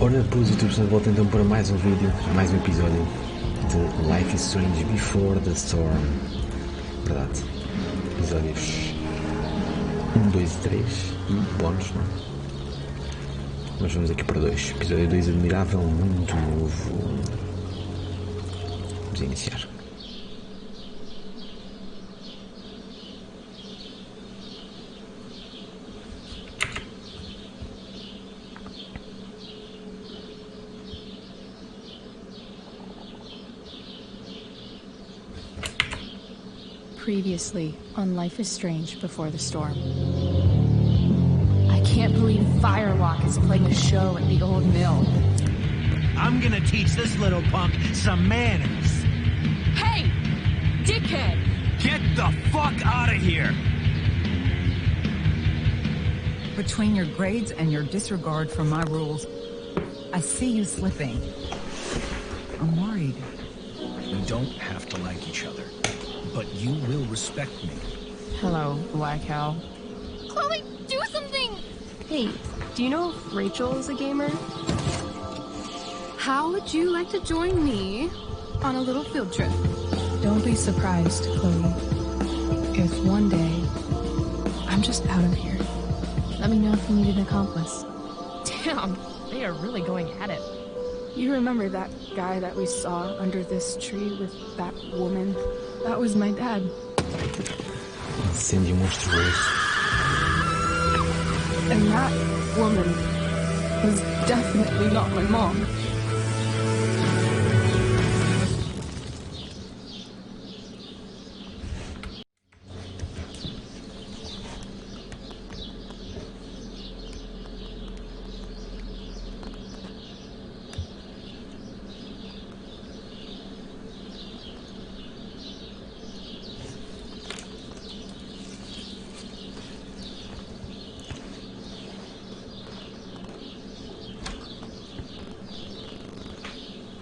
Ora, pois, e de volta então para mais um vídeo, mais um episódio de Life is Strange Before the Storm. Verdade. Episódios 1, 2 e 3 e bónus, não é? Mas vamos aqui para 2. Episódio 2 admirável, muito novo. Vamos iniciar. Previously on Life is Strange Before the Storm. I can't believe Firewalk is playing a show at the old mill. I'm gonna teach this little punk some manners. Hey! Dickhead! Get the fuck out of here! Between your grades and your disregard for my rules, I see you slipping. I'm worried. We don't have to like each other, but you will respect me. Hello, Black Hell. Chloe, do something! Hey, do you know if Rachel is a gamer? How would you like to join me on a little field trip? Don't be surprised, Chloe, if one day I'm just out of here. Let me know if you need an accomplice. Damn, they are really going at it. You remember that guy that we saw under this tree with that woman? That was my dad. Incêndio monstruoso. And that woman was definitely not my mom.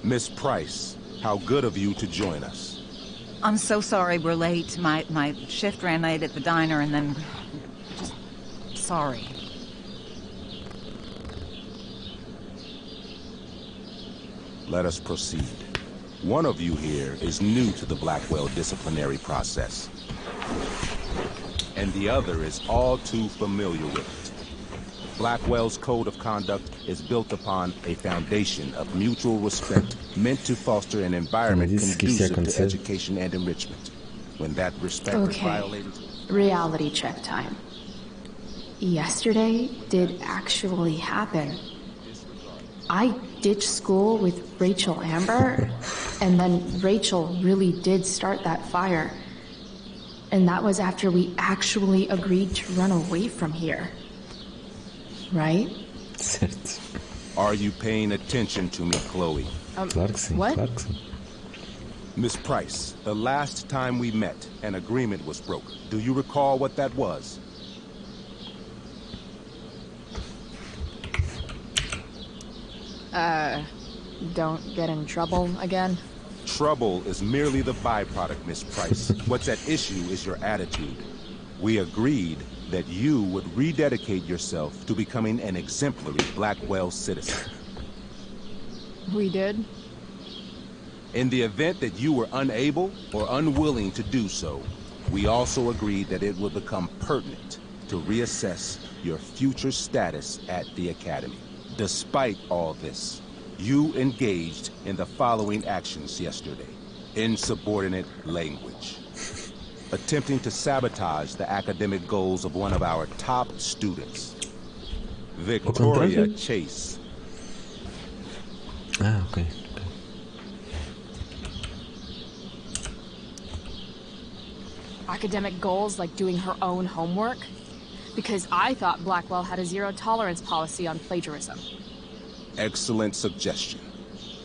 Miss Price, how good of you to join us. I'm so sorry we're late. My shift ran late at the diner and then... just... sorry. Let us proceed. One of you here is new to the Blackwell disciplinary process, and the other is all too familiar with it. Blackwell's code of conduct is built upon a foundation of mutual respect meant to foster an environment conducive to education and enrichment. When that respect is violated... Reality check time. Yesterday did actually happen. I ditched school with Rachel Amber, and then Rachel really did start that fire. And that was after we actually agreed to run away from here. Right? Are you paying attention to me, Chloe? What? Miss Price, the last time we met, an agreement was broken. Do you recall what that was? Don't get in trouble again? Trouble is merely the byproduct, Miss Price. What's at issue is your attitude. We agreed that you would rededicate yourself to becoming an exemplary Blackwell citizen. We did? In the event that you were unable or unwilling to do so, we also agreed that it would become pertinent to reassess your future status at the Academy. Despite all this, you engaged in the following actions yesterday. Insubordinate language. Attempting to sabotage the academic goals of one of our top students, Victoria Chase. Ah, okay. Academic goals like doing her own homework? Because I thought Blackwell had a zero-tolerance policy on plagiarism. Excellent suggestion.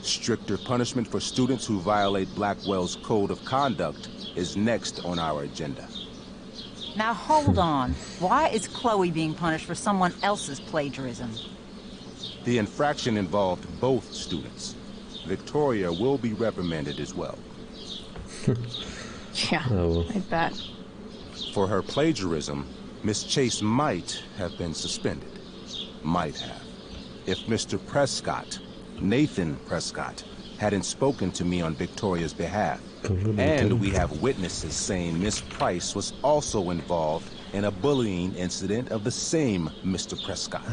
Stricter punishment for students who violate Blackwell's code of conduct is next on our agenda. Now hold on. Why is Chloe being punished for someone else's plagiarism? The infraction involved both students. Victoria will be reprimanded as well. Yeah, I bet. For her plagiarism, Miss Chase might have been suspended. Might have. if Mr. Prescott, Nathan Prescott, hadn't spoken to me on Victoria's behalf. And we have witnesses saying Miss Price was also involved in a bullying incident of the same Mr. Prescott.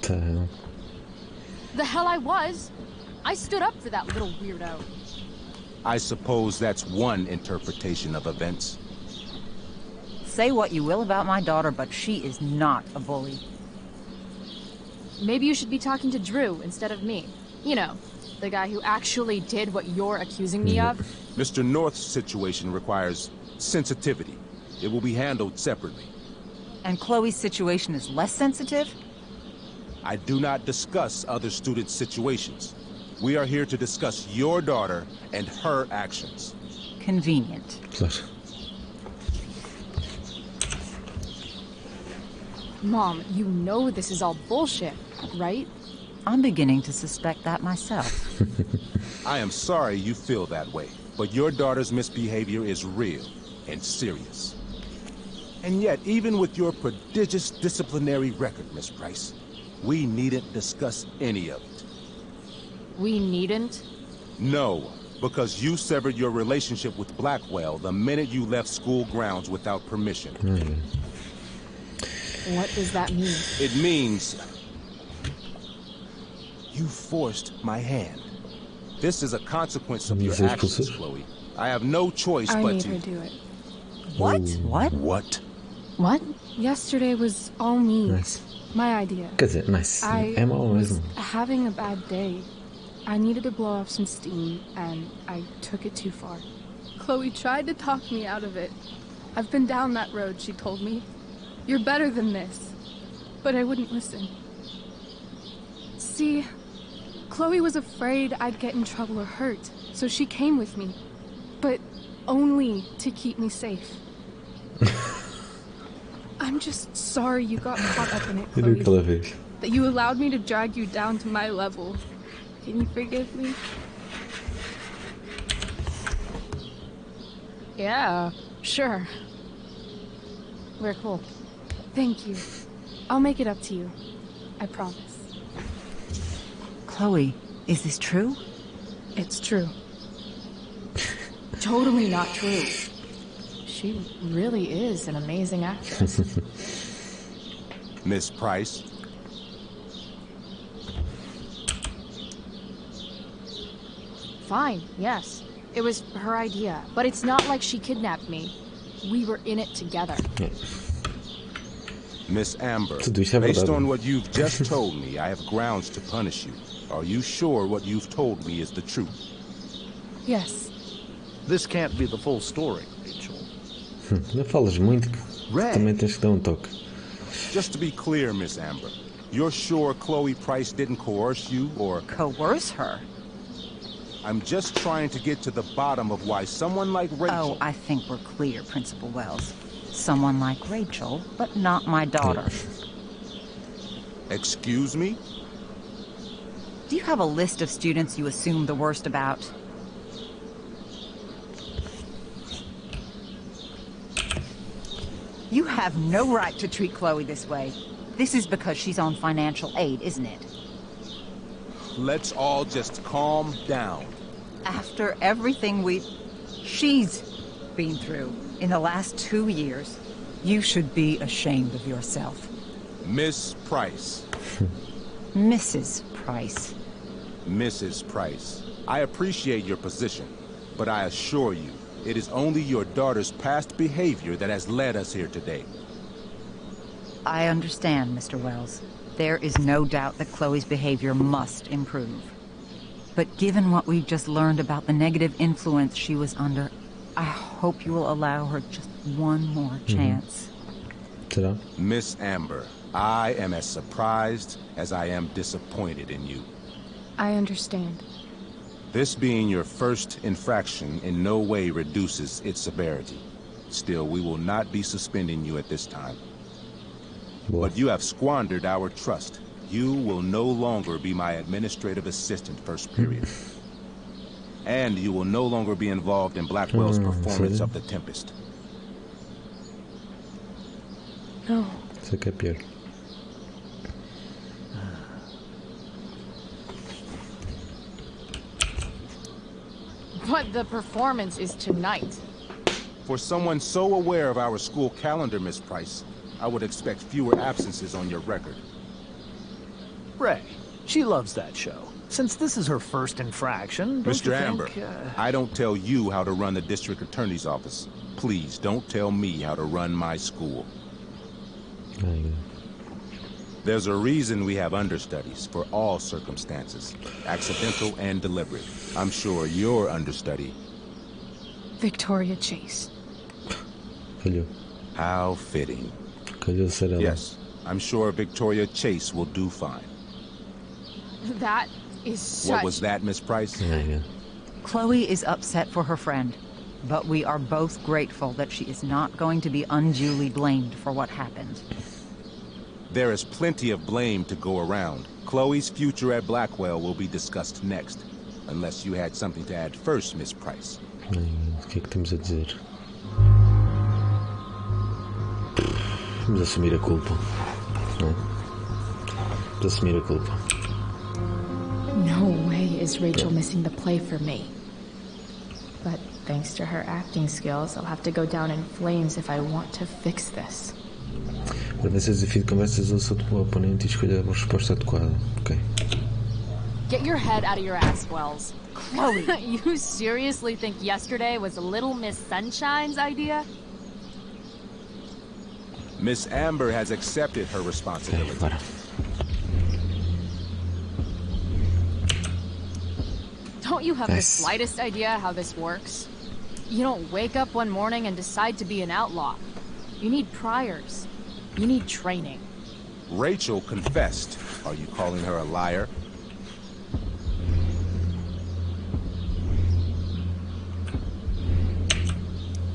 The hell I was. I stood up for that little weirdo. I suppose that's one interpretation of events. Say what you will about my daughter, but she is not a bully. Maybe you should be talking to Drew instead of me. You know, the guy who actually did what you're accusing me of. Mr. North's situation requires sensitivity. It will be handled separately. And Chloe's situation is less sensitive? I do not discuss other students' situations. We are here to discuss your daughter and her actions. Convenient. Mom, you know this is all bullshit, right? I'm beginning to suspect that myself. I am sorry you feel that way, but your daughter's misbehavior is real and serious. And yet, even with your prodigious disciplinary record, Miss Price, we needn't discuss any of it. We needn't? No, because you severed your relationship with Blackwell the minute you left school grounds without permission. What does that mean? It means you forced my hand. This is a consequence of your actions, Chloe. I have no choice I but made to... her do it. What? What? What? What? Yesterday was all me. Nice. My idea. Quer dizer, nice. I É mau was mesmo. having a bad day. I needed to blow off some steam, and I took it too far. Chloe tried to talk me out of it. I've been down that road, she told me. You're better than this. But I wouldn't listen. See, Chloe was afraid I'd get in trouble or hurt, so she came with me. But only to keep me safe. I'm just sorry you got caught up in it, Chloe. That you allowed me to drag you down to my level. Can you forgive me? Yeah, sure. We're cool. Thank you. I'll make it up to you. I promise. Chloe, is this true? It's true. Totally not true. She really is an amazing actress. Miss Price? Fine, yes. It was her idea. But it's not like she kidnapped me. We were in it together. Miss Amber, Tudo isto é based verdade. on what you've just told me, I have grounds to punish you. Are you sure what you've told me is the truth? Yes. This can't be the full story, Rachel. Não falas muito, que também tens que dar toque. Just to be clear, Miss Amber, you're sure Chloe Price didn't coerce you, or... Coerce her? I'm just trying to get to the bottom of why someone like Rachel... Oh, I think we're clear, Principal Wells. Someone like Rachel, but not my daughter. Excuse me? Do you have a list of students you assume the worst about? You have no right to treat Chloe this way. This is because she's on financial aid, isn't it? Let's all just calm down. After everything she's been through in the last 2 years, you should be ashamed of yourself. Miss Price. Mrs. Price. Mrs. Price, I appreciate your position, but I assure you, it is only your daughter's past behavior that has led us here today. I understand, Mr. Wells. There is no doubt that Chloe's behavior must improve. But given what we've just learned about the negative influence she was under, I hope you will allow her just one more chance. Será? Miss Amber, I am as surprised as I am disappointed in you. I understand. This being your first infraction in no way reduces its severity. Still, we will not be suspending you at this time. Boa. But you have squandered our trust. You will no longer be my administrative assistant first period. And you will no longer be involved in Blackwell's performance of The Tempest. No. Isso é que é pior. But the performance is tonight. For someone so aware of our school calendar, Miss Price, I would expect fewer absences on your record. Ray, she loves that show. Since this is her first infraction, don't Mr. you Amber, think, I don't tell you how to run the district attorney's office. Please don't tell me how to run my school. There's a reason we have understudies for all circumstances, accidental and deliberate. I'm sure your understudy... Victoria Chase. Calhou. How fitting. Calhou ser ela. Yes, I'm sure Victoria Chase will do fine. That is such... What was that, Miss Price? Chloe is upset for her friend, but we are both grateful that she is not going to be unduly blamed for what happened. There is plenty of blame to go around. Chloe's future at Blackwell will be discussed next. Unless you had something to add first, Miss Price. O que é que temos a dizer? Vamos assumir a culpa. Não é? Vamos assumir a culpa. No way is Rachel missing the play for me. But thanks to her acting skills, I'll have to go down in flames if I want to fix this. Para vencer o desafio de conversas, ouça o teu oponente e escolha a resposta adequada. Ok. Get your head out of your ass, Wells. Chloe, you seriously think yesterday was Little Miss Sunshine's idea? Miss Amber has accepted her Ok, responsibility. para. Don't you have the Yes. slightest idea how this works? You don't wake up one morning and decide to be an outlaw. You need priors. You need training. Rachel confessed. Are you calling her a liar?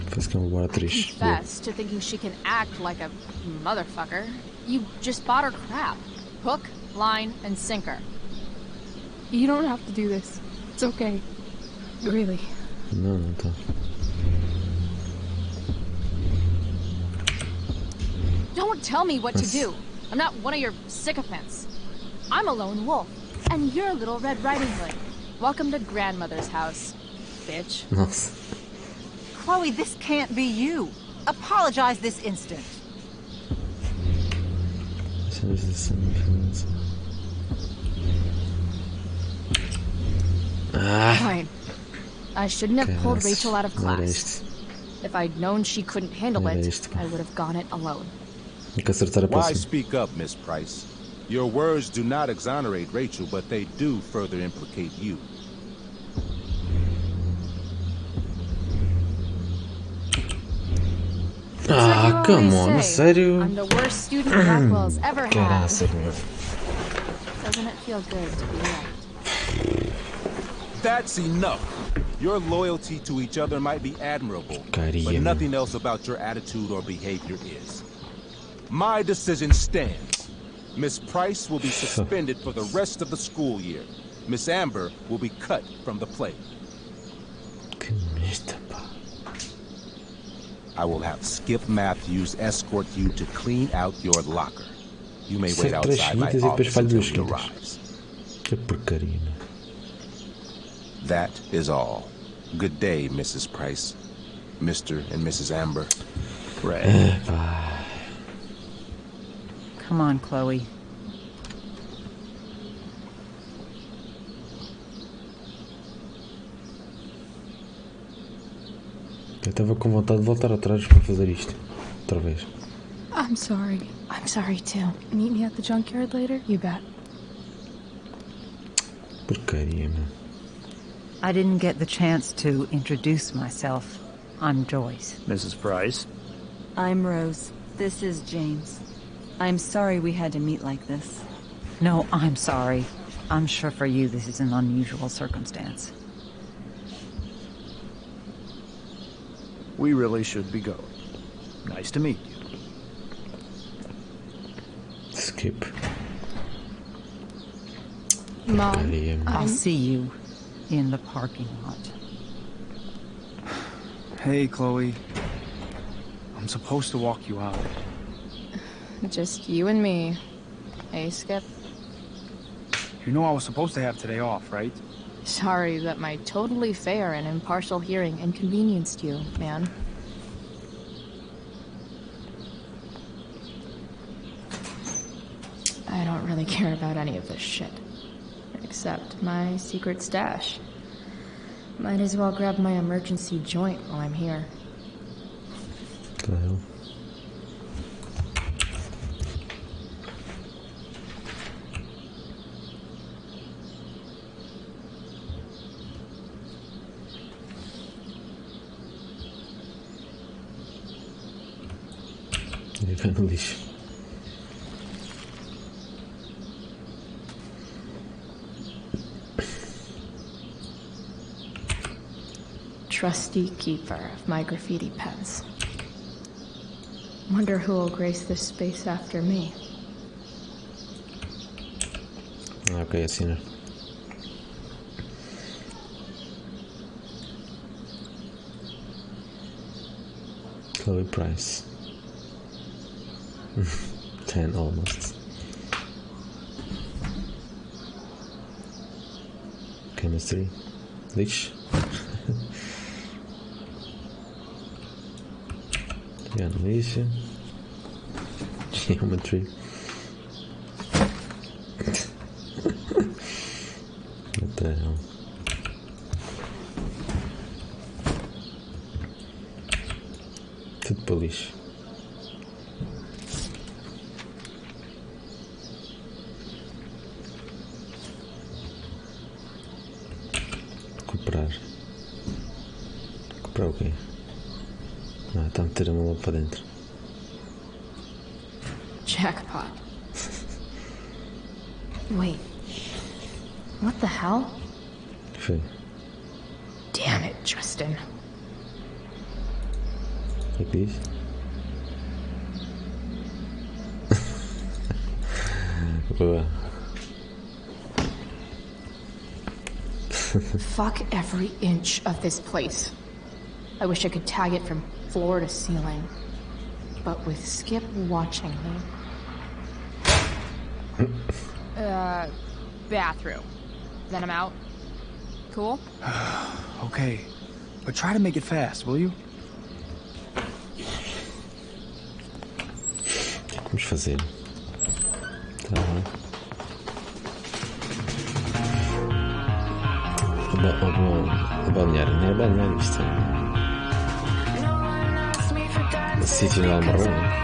Faz que é uma boa atriz. Confess to thinking she can act like a motherfucker. You just bought her crap. Hook, line, and sinker. You don't have to do this. It's okay. Really. Não, não está. Don't tell me what to do. I'm not one of your sycophants. I'm a lone wolf, and you're a little Red Riding Hood. Welcome to grandmother's house, bitch. Nossa. Chloe, this can't be you. Apologize this instant. Fine. I shouldn't have pulled Caraças, Rachel out of não era class. isto. If I'd known she couldn't handle Não era it, isto, pá. I would have gone it alone. Tem que acertar a Why próxima. speak up, Miss Price? Your words do not exonerate Rachel, but they do further implicate you. Ah, come on, sério? I'm the worst student Blackwell's ever had. Caraças, meu. Doesn't it feel good to be right? That's enough. Your loyalty to each other might be admirable, but Carinho. nothing else about your attitude or behavior is. My decision stands. Miss Price will be suspended for the rest of the school year. Miss Amber will be cut from the play. Que merda, pá. I will have Skip Matthews escort you to clean out your locker. You may wait Sempre três outside my seguidas e depois office falho until duas he seguidas. arrives. Que porcaria, meu. That is all. Good day, Mrs. Price. Mr. and Mrs. Amber. Ray? Come on, Chloe. Eu estava com vontade de voltar atrás para fazer isto. Outra vez. I'm sorry. I'm sorry too. Meet me at the junkyard later? You bet. Porcaria, meu. I didn't get the chance to introduce myself. I'm Joyce. Mrs. Price? I'm Rose. This is James. I'm sorry we had to meet like this. No, I'm sorry. I'm sure for you this is an unusual circumstance. We really should be going. Nice to meet you. Skip. Mom, Porcaria, meu. I'll see you in the parking lot. Hey, Chloe. I'm supposed to walk you out. Just you and me. Hey, Skip. You know I was supposed to have today off, right? Sorry that my totally fair and impartial hearing inconvenienced you, man. I don't really care about any of this shit. Except my secret stash. Might as well grab my emergency joint while I'm here. What the hell? Ele cai no lixo. Trusty keeper of my graffiti pens. Wonder who will grace this space after me. Ok, assina. Chloe Price. 10 almost. Chemistry. Lixo. Lixo. Geometry. What the hell? Tudo para lixo. Comprar. Comprar o quê? Ah, está a meter a mão lá para dentro. Jackpot. Wait. What the hell? Foi. Damn it, Justin. O que diz? Boa. Fuck every inch of this place. I wish I could tag it from floor to ceiling. But with Skip watching me. Bathroom. Then I'm out. Cool? Okay, but try to make it fast, will you? Vamos fazer. Tá lá. O balneário, não é balneário isto. É sítio de Almarão, né?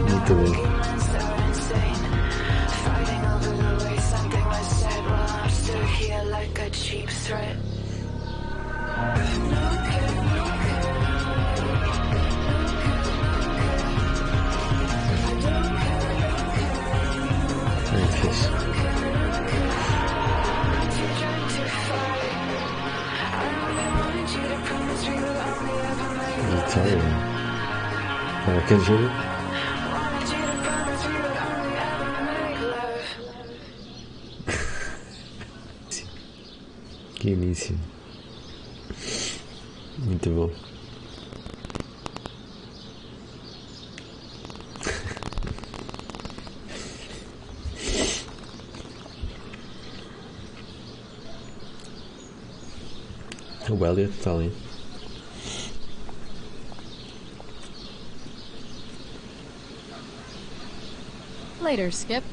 Muito bem. Aquele jogo. Que início. Muito bom. O Elliot está ali. Later, Skip.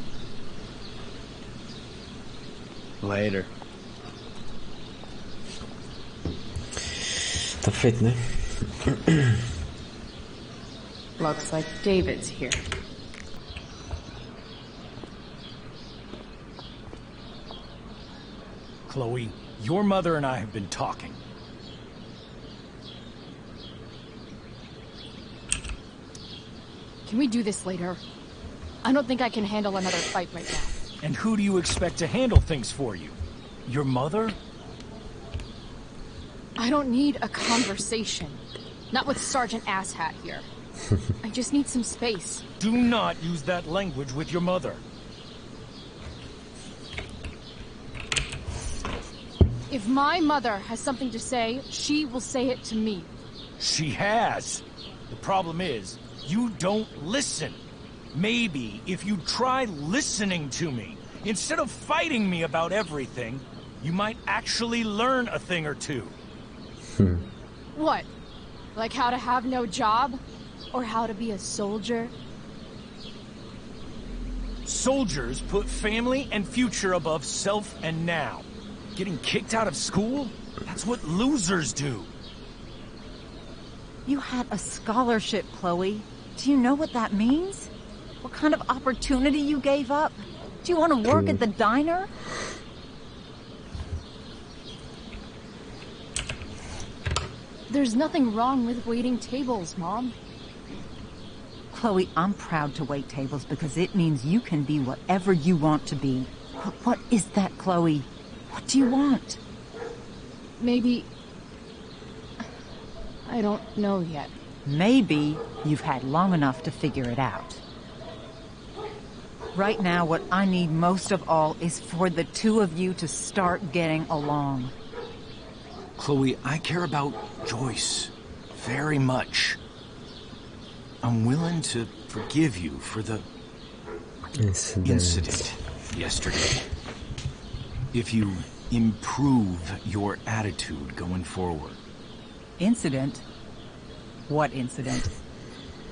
Later. Está feito, né? Looks like David's here. Chloe, your mother and I have been talking. Can we do this later? I don't think I can handle another fight right now. And who do you expect to handle things for you? Your mother? I don't need a conversation. Not with Sergeant Asshat here. I just need some space. Do not use that language with your mother. If my mother has something to say, she will say it to me. She has. The problem is, you don't listen. Maybe if you try listening to me, instead of fighting me about everything, you might actually learn a thing or two. What? Like how to have no job? Or how to be a soldier? Soldiers put family and future above self and now. Getting kicked out of school? That's what losers do. You had a scholarship, Chloe. Do you know what that means? What kind of opportunity you gave up? Do you want to work at the diner? There's nothing wrong with waiting tables, Mom. Chloe, I'm proud to wait tables because it means you can be whatever you want to be. But what is that, Chloe? What do you want? Maybe... I don't know yet. Maybe you've had long enough to figure it out. Right now, what I need most of all is for the two of you to start getting along. Chloe, I care about Joyce very much. I'm willing to forgive you for the incident yesterday. If you improve your attitude going forward. Incident? What incident?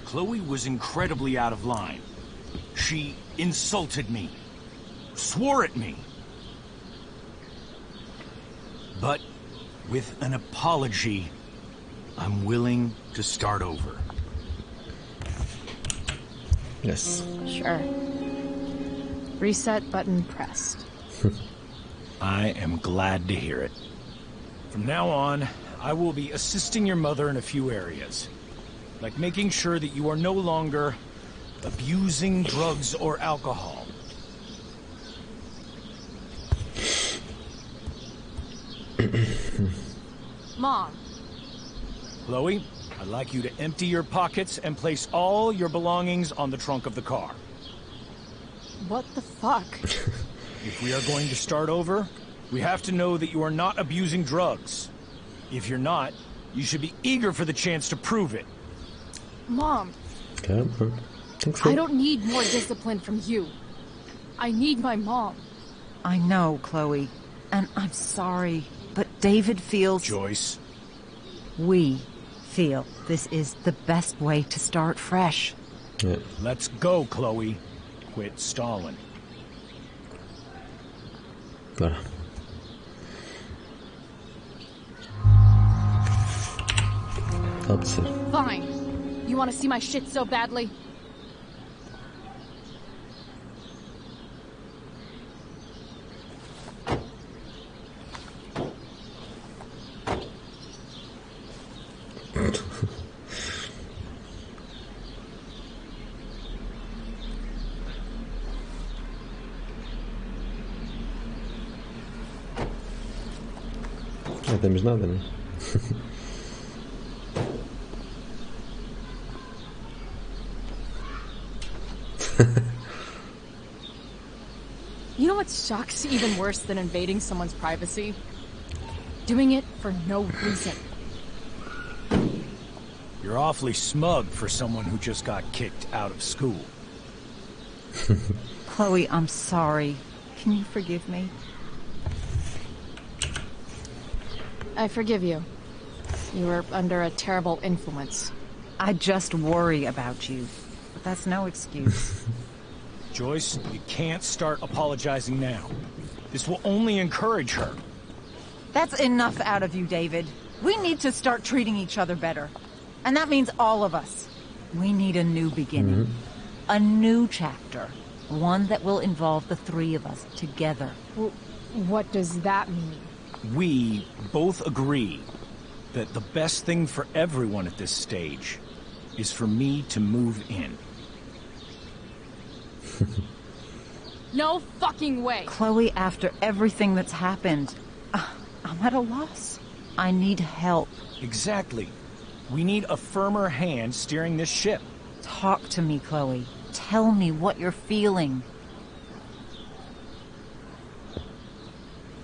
Chloe was incredibly out of line. She insulted me, swore at me. But with an apology, I'm willing to start over. Yes. Sure. Reset button pressed. I am glad to hear it. From now on, I will be assisting your mother in a few areas. Like making sure that you are no longer abusing drugs or alcohol. Mom. Chloe, I'd like you to empty your pockets and place all your belongings on the trunk of the car. What the fuck? If we are going to start over, we have to know that you are not abusing drugs. If you're not, you should be eager for the chance to prove it. Mom. Okay, think so. I don't need more discipline from you. I need my mom. I know, Chloe, and I'm sorry, but David feels... Joyce. We feel this is the best way to start fresh. Yeah. Let's go, Chloe. Quit stalling. Bora. Pode ser. Fine. You want to see my shit so badly? Não temos nada, né? You know what sucks even worse than invading someone's privacy? Doing it for no reason. You're awfully smug for someone who just got kicked out of school. Chloe, I'm sorry. Can you forgive me? I forgive you. You were under a terrible influence. I just worry about you, but that's no excuse. Joyce, you can't start apologizing now. This will only encourage her. That's enough out of you, David. We need to start treating each other better. And that means all of us. We need a new beginning. A new chapter. One that will involve the three of us together. What does that mean? We both agree that the best thing for everyone at this stage is for me to move in. No fucking way! Chloe, after everything that's happened, I'm at a loss. I need help. Exactly. We need a firmer hand steering this ship. Talk to me, Chloe. Tell me what you're feeling.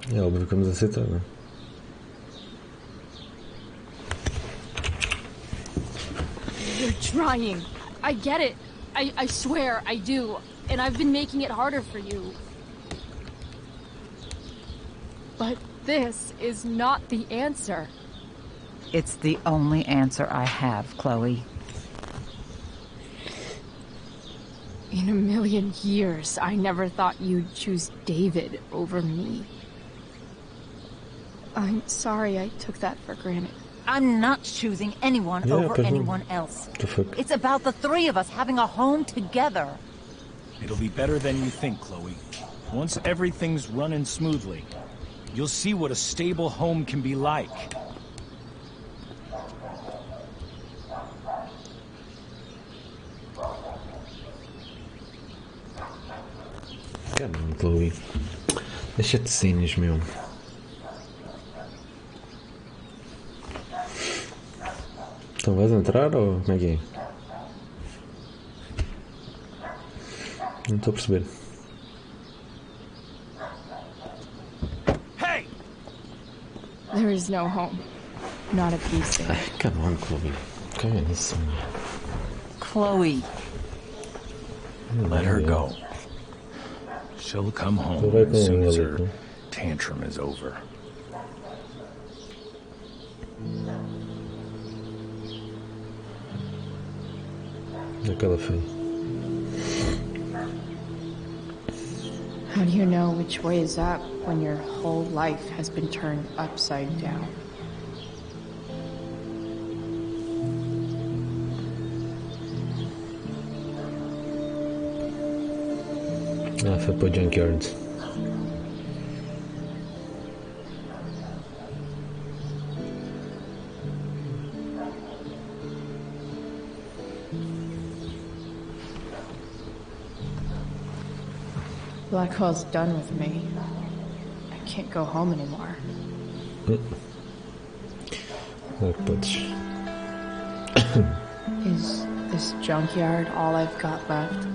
É óbvio que vamos aceitar, não é? You're trying. I get it. I swear, I do. And I've been making it harder for you. But this is not the answer. It's the only answer I have, Chloe. In a million years, I never thought you'd choose David over me. I'm sorry I took that for granted. I'm not choosing anyone over anyone else. It's about the three of us having a home together. It'll be better than you think, Chloe. Once everything's running smoothly, you'll see what a stable home can be like. Come on, Chloe. Deixa de cenas, meu. Então vais entrar ou como é que é? Não estou a perceber. Hey! There is no home. Not a piece there. Come on, Chloe. Caga nisso. Chloe. Let her go. She'll come home as soon as her tantrum is over. Aquela foi. How do you know which way is up when your whole life has been turned upside down? Ah, foi para o Junkyard. Blackwell's done with me. I can't go home anymore. Podes. Is this junkyard all I've got left?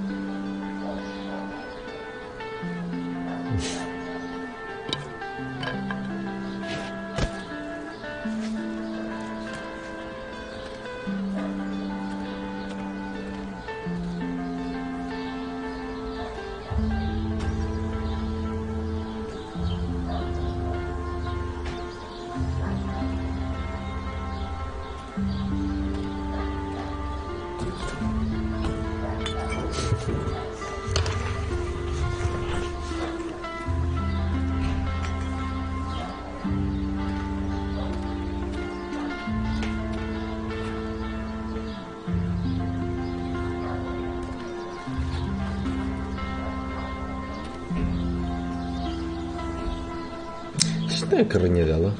Isto é a carrinha dela.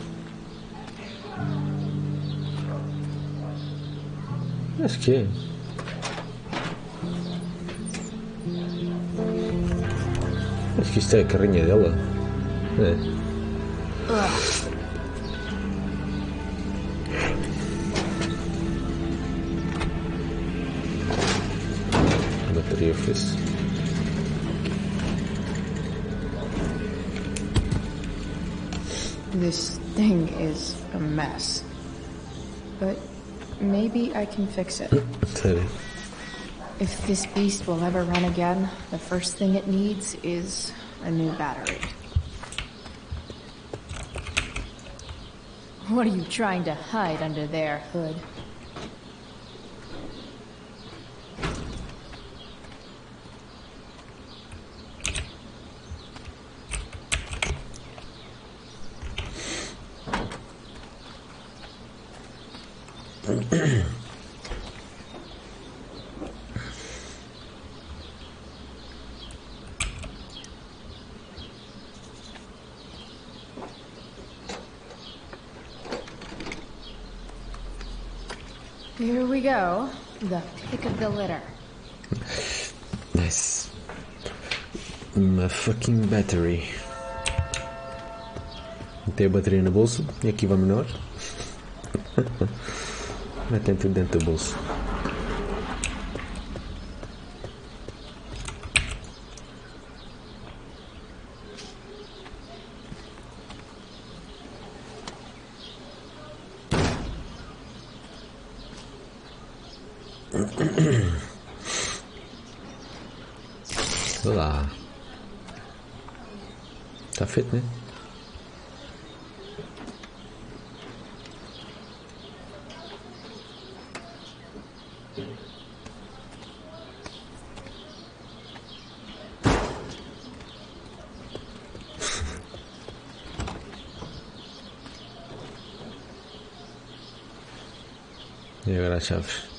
Acho que é. Acho que isto é a carrinha dela. É. A bateria fez. This thing is a mess. But maybe I can fix it. Sério. If this beast will ever run again, the first thing it needs is a new battery. What are you trying to hide under there, Hood? Here we go. The pick of the litter. Nice. Uma fucking battery. Metei a bateria no bolso e aqui vamos nós. Metem tudo dentro do bolso. Olá. Tá feito, né? E agora as chaves.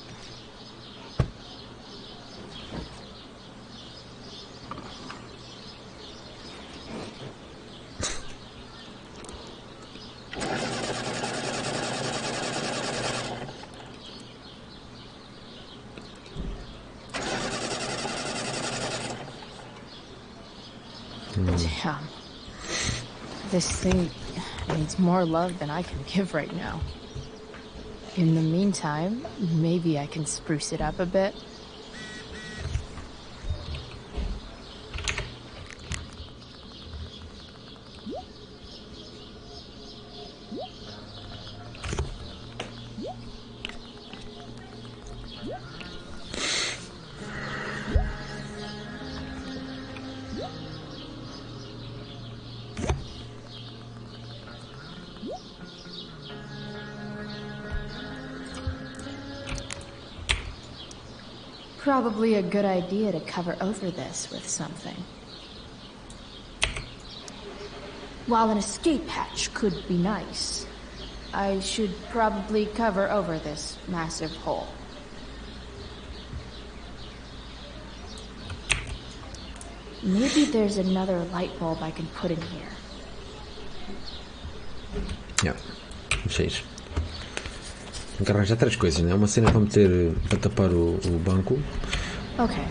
Damn. This thing needs more love than I can give right now. In the meantime, maybe I can spruce it up a bit. Probably a good idea to cover over this with something. While an escape hatch could be nice, I should probably cover over this massive hole. Maybe there's another light bulb I can put in here. Yeah, vocês. Tenho que arranjar 3 coisas, né? Uma cena para meter, para tapar o banco. Okay,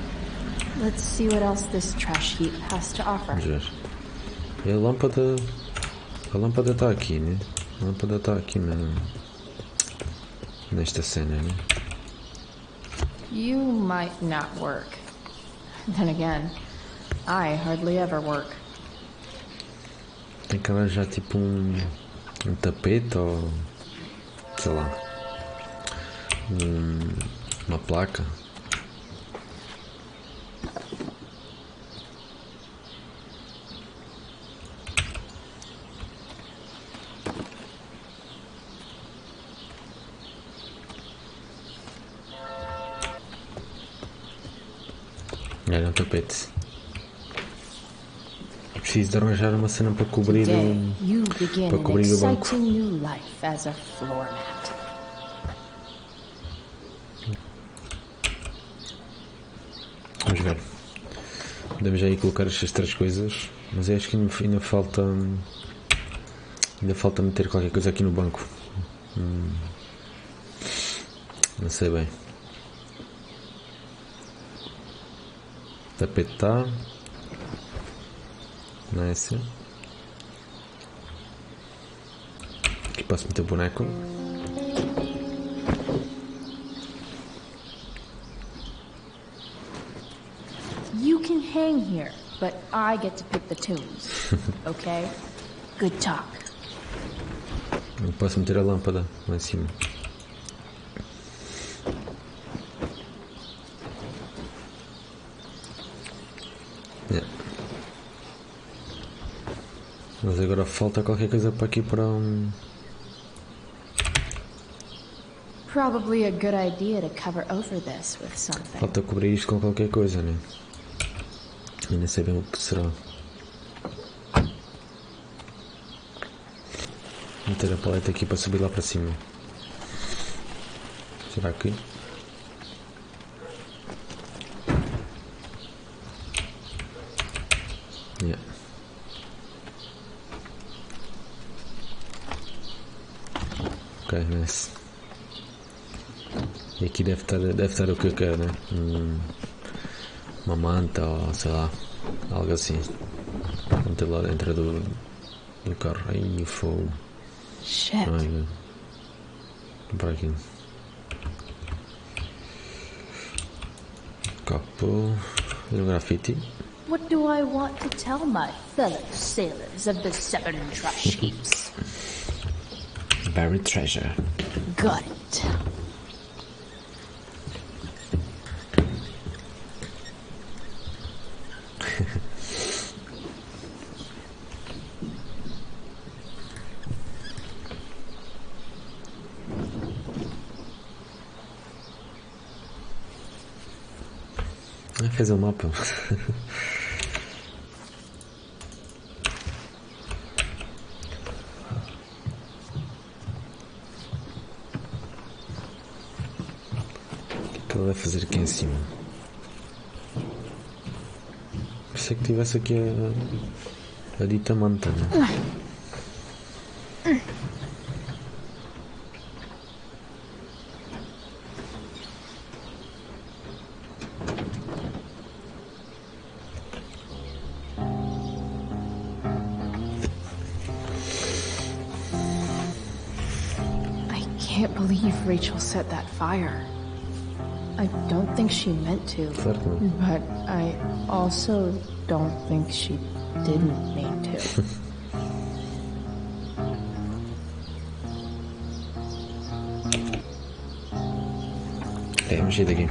let's see what else this trash heap has to offer. Vamos ver. E a lâmpada está aqui, né? A lâmpada está aqui nesta cena, né? You might not work. Then again, I hardly ever work. Tem que arranjar tipo um tapete ou sei lá. Uma placa. Era um tapete. Preciso de arranjar uma cena para cobrir o banco. New life as a floor mat. Vamos ver. Podemos já aí colocar estas 3 coisas, mas eu acho que ainda falta meter qualquer coisa aqui no banco. Não sei bem. O tapete está. Não é assim. Aqui posso meter o boneco. You can hang here, but I get to pick the tunes. Okay? Good talk. Eu posso meter a lâmpada lá em cima. Yeah. Mas agora falta qualquer coisa para aqui para Probably a good idea to cover over this with something. Falta cobrir isto com qualquer coisa, né? E nem sei bem o que será. Vou meter a paleta aqui para subir lá para cima. Será que? Yeah. Ok, nice. E aqui deve estar o que eu quero, né? Uma manta ou sei lá, algo assim. Vou meter lá dentro do carro. Ai, fogo. Shit. Ai, por aqui. Capô. E o grafite. What do I want to tell my fellow sailors of the 7 trash heaps? Buried treasure. Got it. Fez um mapa. O que ele vai fazer aqui em cima? Pensei que tivesse aqui a dita manta, né? I can't believe Rachel set that fire. I don't think she meant to, but I also don't think she didn't mean to. Vamos sair daqui.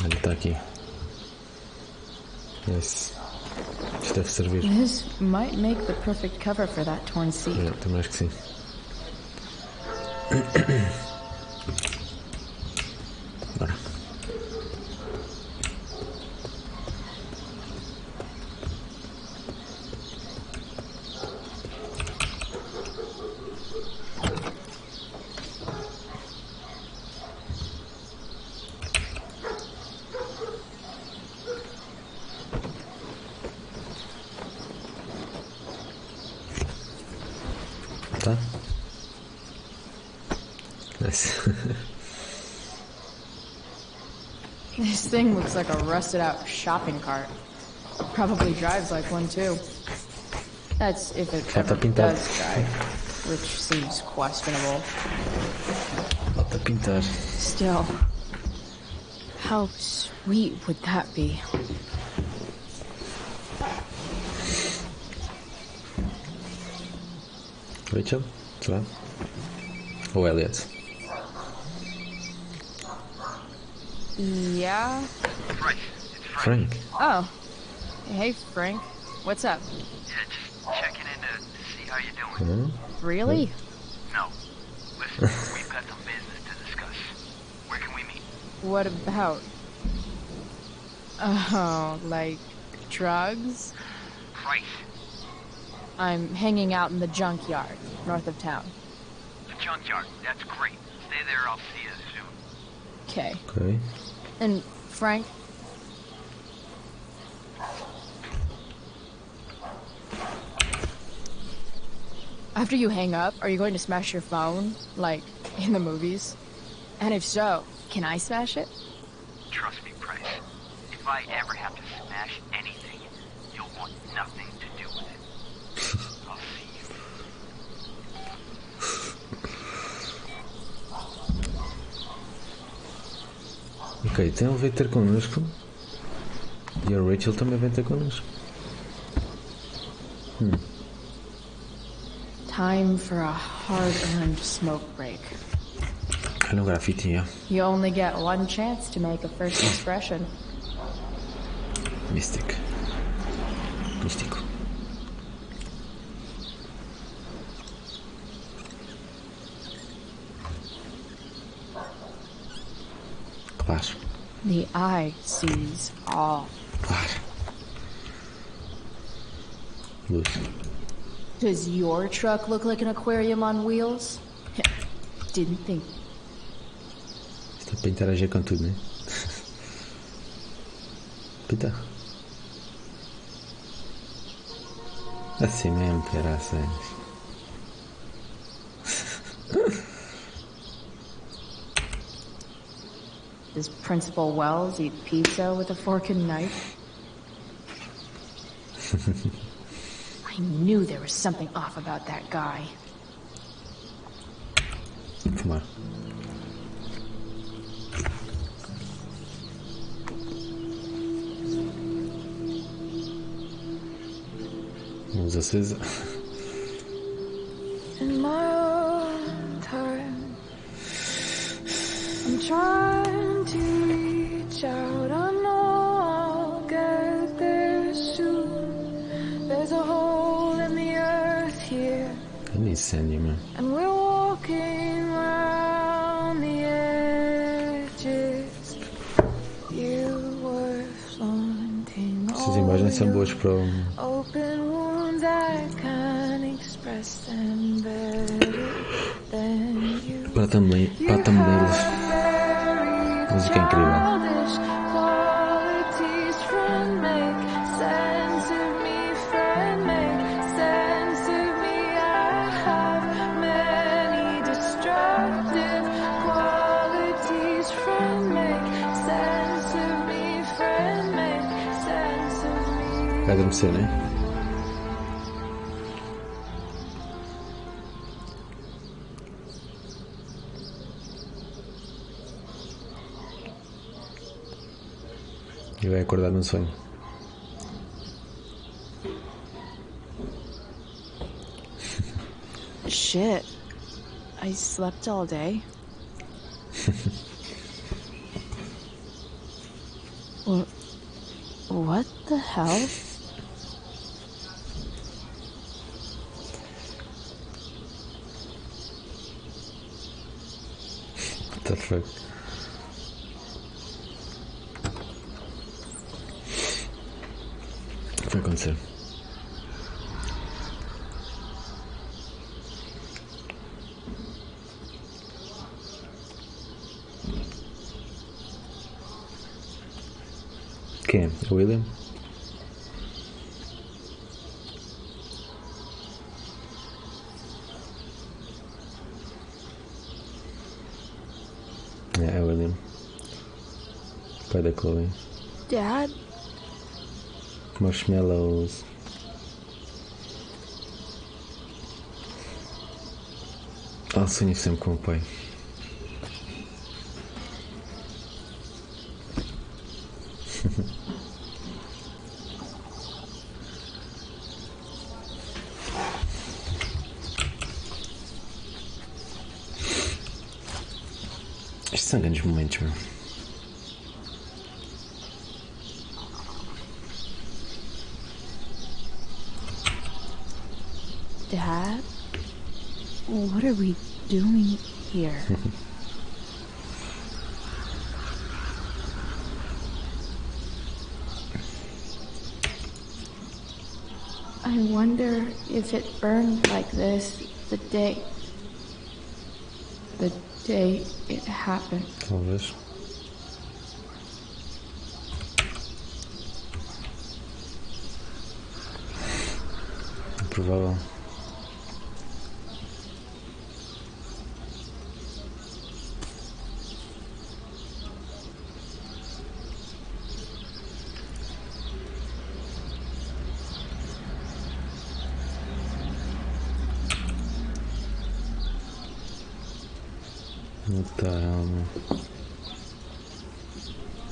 Ele está aqui. Yes. Isto deve servir. This might make the perfect cover for that torn seat. Também acho que sim. Bora. Tá? Nice. This thing looks like a rusted out shopping cart. Probably drives like one too. That's if it ever does drive, which seems questionable. Falta pintar. Still, how sweet would that be? Rachel? Será? Ou Elliot? Yeah? Frank? Oh. Hey, Frank. What's up? Yeah, just checking in to see how you're doing. Really? No. Listen, we've got some business to discuss. Where can we meet? What about? Oh, like drugs? Christ. I'm hanging out in the junkyard, north of town. The junkyard. That's great. Stay there. I'll see you soon. Okay. Ok. And Frank? After you hang up, are you going to smash your phone, like in the movies? And if so, can I smash it? Trust me, Price. If I ever have to smash anything, you'll want nothing to do with it. I'll see you. Ok, então ele veio ter connosco. E a Rachel também veio ter connosco. Time for a hard-earned smoke break. Olha o grafite, yeah. You only get one chance to make a first expression. Místico. Claro. The eye sees all. Claro. Luz. Does your truck look like an aquarium on wheels? Didn't think. Isto é para interagir com tudo, né? Pita. Assim mesmo, caraças. Does Principal Wells eat pizza with a fork and knife? I knew there was something off about that guy. Fumar. Luz acesa. In my own time, I'm trying to reach out. I know I'll get there soon. There's a hole in the earth here, I need sandy, man. and we're walking around the edges. You were flaunting Essas imagens são boas para o... open wounds. I can't express them better than you. para thumbnails. Música incrível. Qualities, friend, make sense of me, friend, make sense of me. I have many destructive qualities, friend, make sense of me, friend, make sense of me. Vai adormecer, né? E vai acordar num sonho. Shit. I slept all day. What the hell? What the fuck? O que vai acontecer? Quem é? O William? É o William. Pai da Chloe. Dad? Marshmallows. Sonho sempre com o pai. Estes são grandes momentos, meu. Dad? What are we doing here? I wonder if it burned like this the day it happened. Talvez. Provável. What the hell, man?